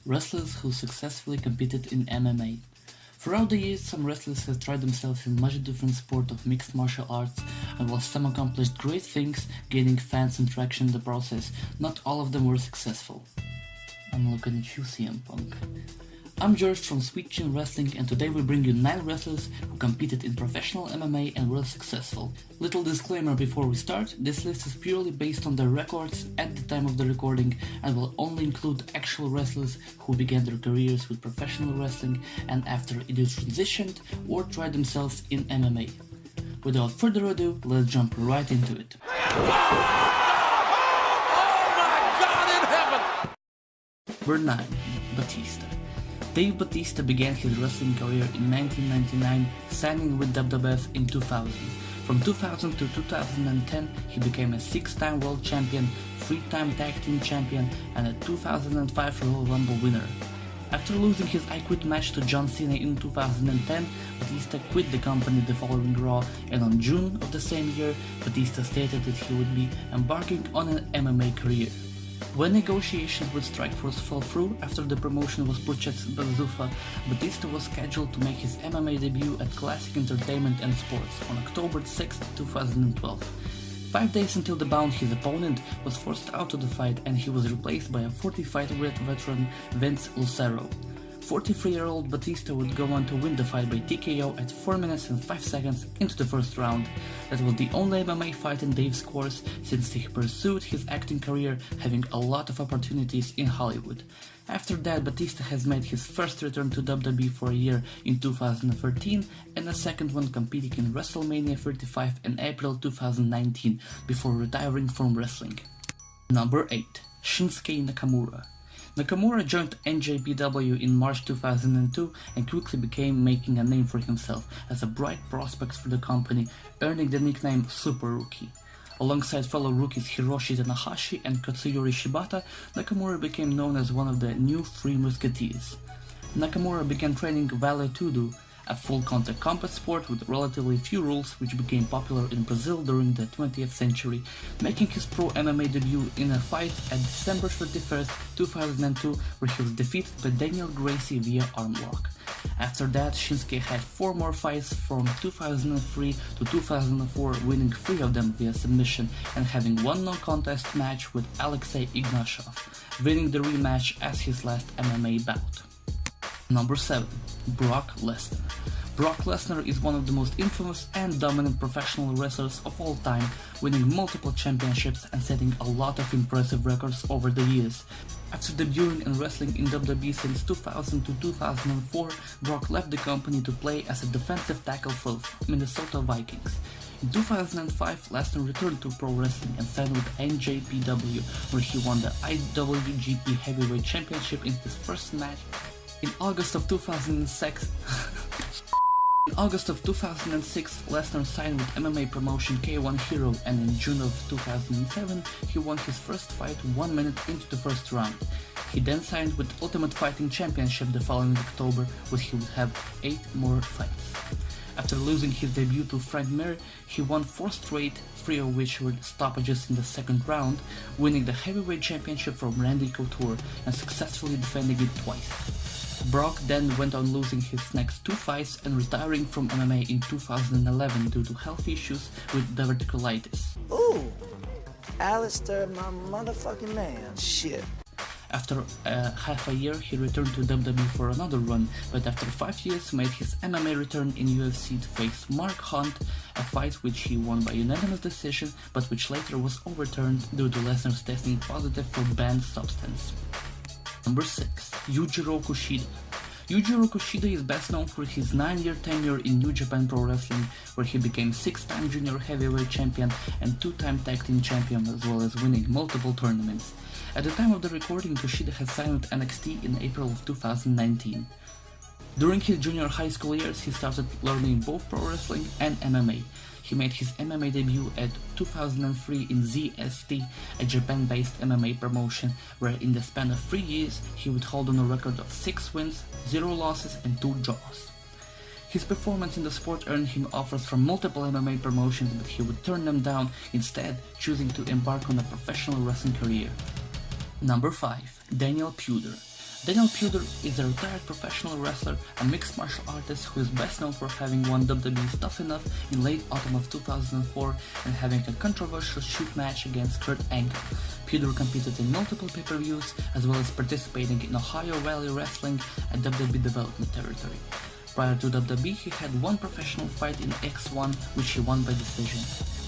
Wrestlers who successfully competed in MMA. Throughout the years, some wrestlers have tried themselves in much different sport of mixed martial arts, and while some accomplished great things, gaining fans and traction in the process, not all of them were successful. I'm looking at you, CM Punk. I'm George from Sweet Chin Wrestling, and today we bring you 9 wrestlers who competed in professional MMA and were successful. Little disclaimer before we start, this list is purely based on their records at the time of the recording and will only include actual wrestlers who began their careers with professional wrestling and after either transitioned or tried themselves in MMA. Without further ado, let's jump right into it. Number 9. Batista. Dave Batista began his wrestling career in 1999, signing with WWF in 2000. From 2000 to 2010, he became a 6-time world champion, 3-time tag team champion, and a 2005 Royal Rumble winner. After losing his I Quit match to John Cena in 2010, Batista quit the company the following Raw, and on June of the same year, Batista stated that he would be embarking on an MMA career. When negotiations with Strikeforce fell through after the promotion was purchased by Zuffa, Batista was scheduled to make his MMA debut at Classic Entertainment and Sports on October 6, 2012. 5 days until the bout, his opponent was forced out of the fight and he was replaced by a 45 veteran Vince Lucero. 43-year-old Batista would go on to win the fight by TKO at 4 minutes and 5 seconds into the first round. That was the only MMA fight in Dave's course since he pursued his acting career, having a lot of opportunities in Hollywood. After that, Batista has made his first return to WWE for a year in 2013 and a second one competing in WrestleMania 35 in April 2019 before retiring from wrestling. Number 8. Shinsuke Nakamura. Nakamura joined NJPW in March 2002 and quickly began making a name for himself as a bright prospect for the company, earning the nickname Super Rookie. Alongside fellow rookies Hiroshi Tanahashi and Katsuyori Shibata, Nakamura became known as one of the new Three Musketeers. Nakamura began training Vale Tudo, a full-contact combat sport with relatively few rules which became popular in Brazil during the 20th century, making his pro MMA debut in a fight at December 31st, 2002, where he was defeated by Daniel Gracie via armlock. After that, Shinsuke had 4 more fights from 2003 to 2004, winning 3 of them via submission and having 1 no-contest match with Alexei Ignashov, winning the rematch as his last MMA bout. Number 7. Brock Lesnar. Brock Lesnar is one of the most infamous and dominant professional wrestlers of all time, winning multiple championships and setting a lot of impressive records over the years. After debuting and wrestling in WWE since 2000 to 2004, Brock left the company to play as a defensive tackle for Minnesota Vikings. In 2005, Lesnar returned to pro wrestling and signed with NJPW, where he won the IWGP Heavyweight Championship in his first match. In August of 2006, Lesnar signed with MMA promotion K1 Hero, and in June of 2007, he won his first fight 1 minute into the first round. He then signed with Ultimate Fighting Championship the following October, where he would have 8 more fights. After losing his debut to Frank Mir, he won 4 straight, 3 of which were stoppages in the second round, winning the heavyweight championship from Randy Couture and successfully defending it twice. Brock then went on losing his next 2 fights and retiring from MMA in 2011 due to health issues with diverticulitis. Ooh, Alistair, my motherfucking man, shit. After half a year, he returned to WWE for another run, but after 5 years made his MMA return in UFC to face Mark Hunt, a fight which he won by unanimous decision, but which later was overturned due to Lesnar's testing positive for banned substance. Number 6. Yujiro Kushida. Yujiro Kushida is best known for his 9-year tenure in New Japan Pro Wrestling, where he became 6-time junior heavyweight champion and 2-time tag team champion, as well as winning multiple tournaments. At the time of the recording, Kushida had signed with NXT in April of 2019. During his junior high school years, he started learning both pro wrestling and MMA. He made his MMA debut at 2003 in ZST, a Japan-based MMA promotion, where in the span of 3 years he would hold on a record of 6 wins, 0 losses and 2 draws. His performance in the sport earned him offers from multiple MMA promotions, but he would turn them down, instead choosing to embark on a professional wrestling career. Number 5. Daniel Puder. Daniel Puder is a retired professional wrestler and mixed martial artist who is best known for having won WWE's Tough Enough in late autumn of 2004 and having a controversial shoot match against Kurt Angle. Puder competed in multiple pay-per-views as well as participating in Ohio Valley Wrestling at WWE Development Territory. Prior to WWE, he had one professional fight in X1, which he won by decision.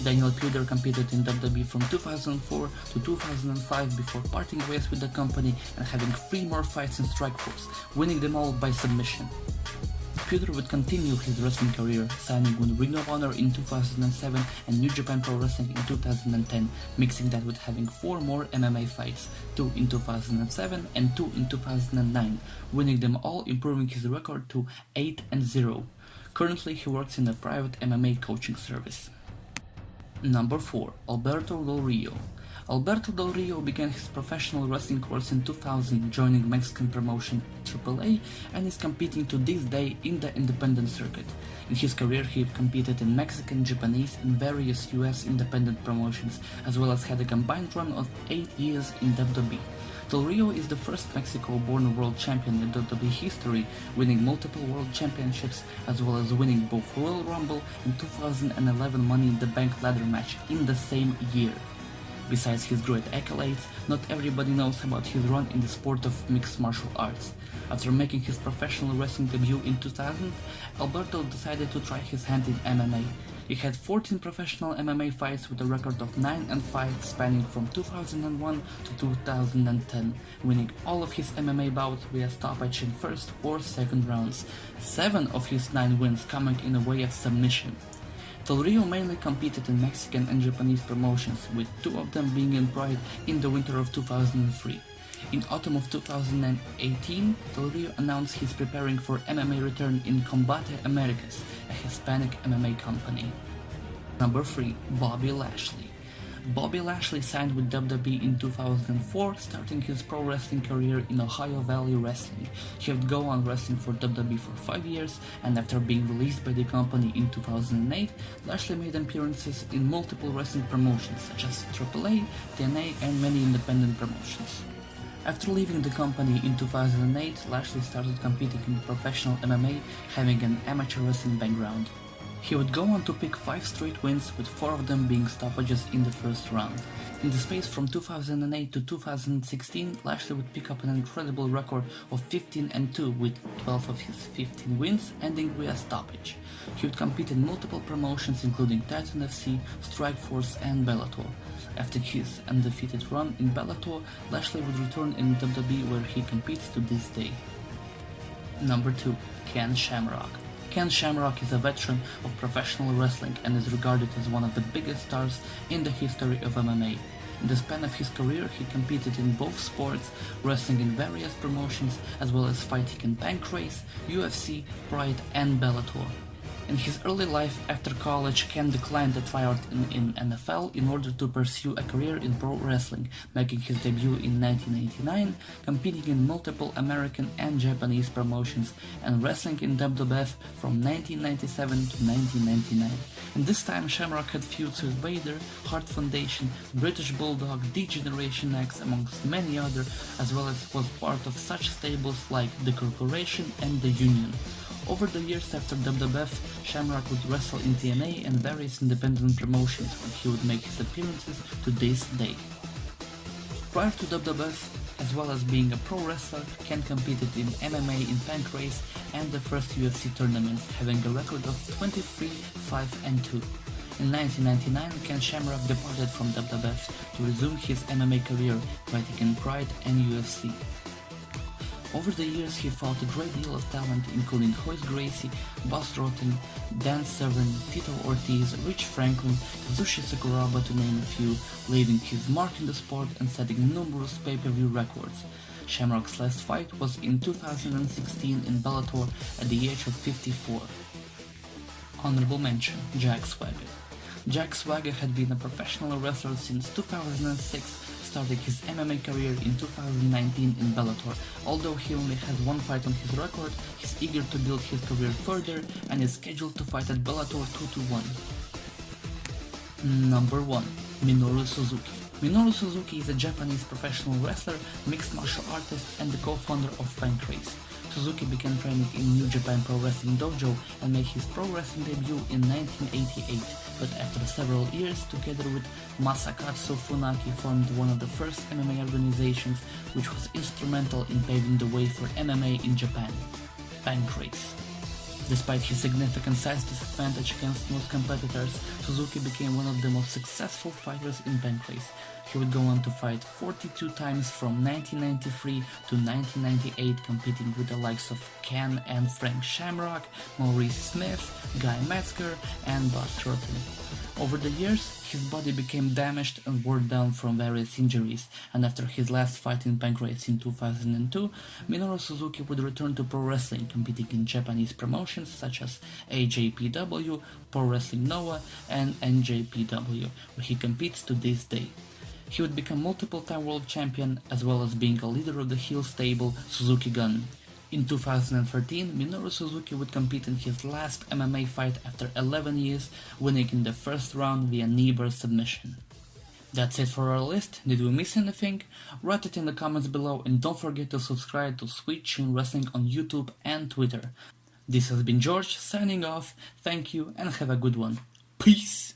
Daniel Puder competed in WWE from 2004 to 2005 before parting ways with the company and having 3 more fights in Strikeforce, winning them all by submission. Puder would continue his wrestling career, signing with Ring of Honor in 2007 and New Japan Pro Wrestling in 2010, mixing that with having 4 more MMA fights, 2 in 2007 and 2 in 2009, winning them all, improving his record to 8-0. Currently he works in a private MMA coaching service. Number 4. Alberto Del Rio. Alberto Del Rio began his professional wrestling course in 2000, joining Mexican promotion AAA, and is competing to this day in the independent circuit. In his career he competed in Mexican, Japanese and various US independent promotions, as well as had a combined run of 8 years in WWE. Del Rio is the first Mexico-born world champion in WWE history, winning multiple world championships as well as winning both Royal Rumble and 2011 Money in the Bank ladder match in the same year. Besides his great accolades, not everybody knows about his run in the sport of mixed martial arts. After making his professional wrestling debut in 2000, Alberto decided to try his hand in MMA. He had 14 professional MMA fights with a record of 9-5 spanning from 2001 to 2010, winning all of his MMA bouts via stoppage in first or second rounds, 7 of his 9 wins coming in a way of submission. Del Rio mainly competed in Mexican and Japanese promotions, with 2 of them being in Pride in the winter of 2003. In autumn of 2018, Del Rio announced he's preparing for MMA return in Combate Americas, a Hispanic MMA company. Number 3. Bobby Lashley. Bobby Lashley signed with WWE in 2004, starting his pro wrestling career in Ohio Valley Wrestling. He would go on wrestling for WWE for 5 years, and after being released by the company in 2008, Lashley made appearances in multiple wrestling promotions such as AAA, TNA, and many independent promotions. After leaving the company in 2008, Lashley started competing in professional MMA, having an amateur wrestling background. He would go on to pick 5 straight wins, with 4 of them being stoppages in the first round. In the space from 2008 to 2016, Lashley would pick up an incredible record of 15-2, with 12 of his 15 wins ending via stoppage. He would compete in multiple promotions including Titan FC, Strikeforce and Bellator. After his undefeated run in Bellator, Lashley would return in WWE, where he competes to this day. Number 2. Ken Shamrock. Ken Shamrock is a veteran of professional wrestling and is regarded as one of the biggest stars in the history of MMA. In the span of his career, he competed in both sports, wrestling in various promotions, as well as fighting in Pancrase, UFC, Pride and Bellator. In his early life after college, Ken declined a tryout in NFL in order to pursue a career in pro wrestling, making his debut in 1989, competing in multiple American and Japanese promotions, and wrestling in WWF from 1997 to 1999. And this time Shamrock had feuds with Vader, Hart Foundation, British Bulldog, D-Generation X, amongst many others, as well as was part of such stables like The Corporation and The Union. Over the years after WWF, Shamrock would wrestle in TNA and various independent promotions, where he would make his appearances to this day. Prior to WWF, as well as being a pro wrestler, Ken competed in MMA in Pancrase and the first UFC tournaments, having a record of 23, 5 and 2. In 1999, Ken Shamrock departed from WWF to resume his MMA career, fighting in Pride and UFC. Over the years, he fought a great deal of talent, including Hoist Gracie, Buzz Rotten, Dan Severn, Tito Ortiz, Rich Franklin, Kazushi Sakuraba, to name a few, leaving his mark in the sport and setting numerous pay-per-view records. Shamrock's last fight was in 2016 in Bellator at the age of 54. Honorable mention: Jack Swagger. Jack Swagger had been a professional wrestler since 2006, starting his MMA career in 2019 in Bellator. Although he only has 1 fight on his record, he's eager to build his career further and is scheduled to fight at Bellator 221. Number 1. Minoru Suzuki. Minoru Suzuki is a Japanese professional wrestler, mixed martial artist, and the co-founder of Pancrase. Suzuki began training in New Japan Pro Wrestling Dojo and made his pro wrestling debut in 1988, but after several years, together with Masakatsu Funaki, formed one of the first MMA organizations, which was instrumental in paving the way for MMA in Japan, Pancrase. Despite his significant size disadvantage against most competitors, Suzuki became one of the most successful fighters in Pancrase. He would go on to fight 42 times from 1993 to 1998, competing with the likes of Ken and Frank Shamrock, Maurice Smith, Guy Metzger, and Buzz Rotten. Over the years, his body became damaged and wore down from various injuries, and after his last fight in Pancrase in 2002, Minoru Suzuki would return to pro wrestling, competing in Japanese promotions such as AJPW, Pro Wrestling Noah, and NJPW, where he competes to this day. He would become multiple-time world champion, as well as being a leader of the heel stable Suzuki Gun. In 2013, Minoru Suzuki would compete in his last MMA fight after 11 years, winning in the first round via knee-burst submission. That's it for our list. Did we miss anything? Write it in the comments below, and don't forget to subscribe to Sweet Chin Wrestling on YouTube and Twitter. This has been George, signing off. Thank you and have a good one. Peace!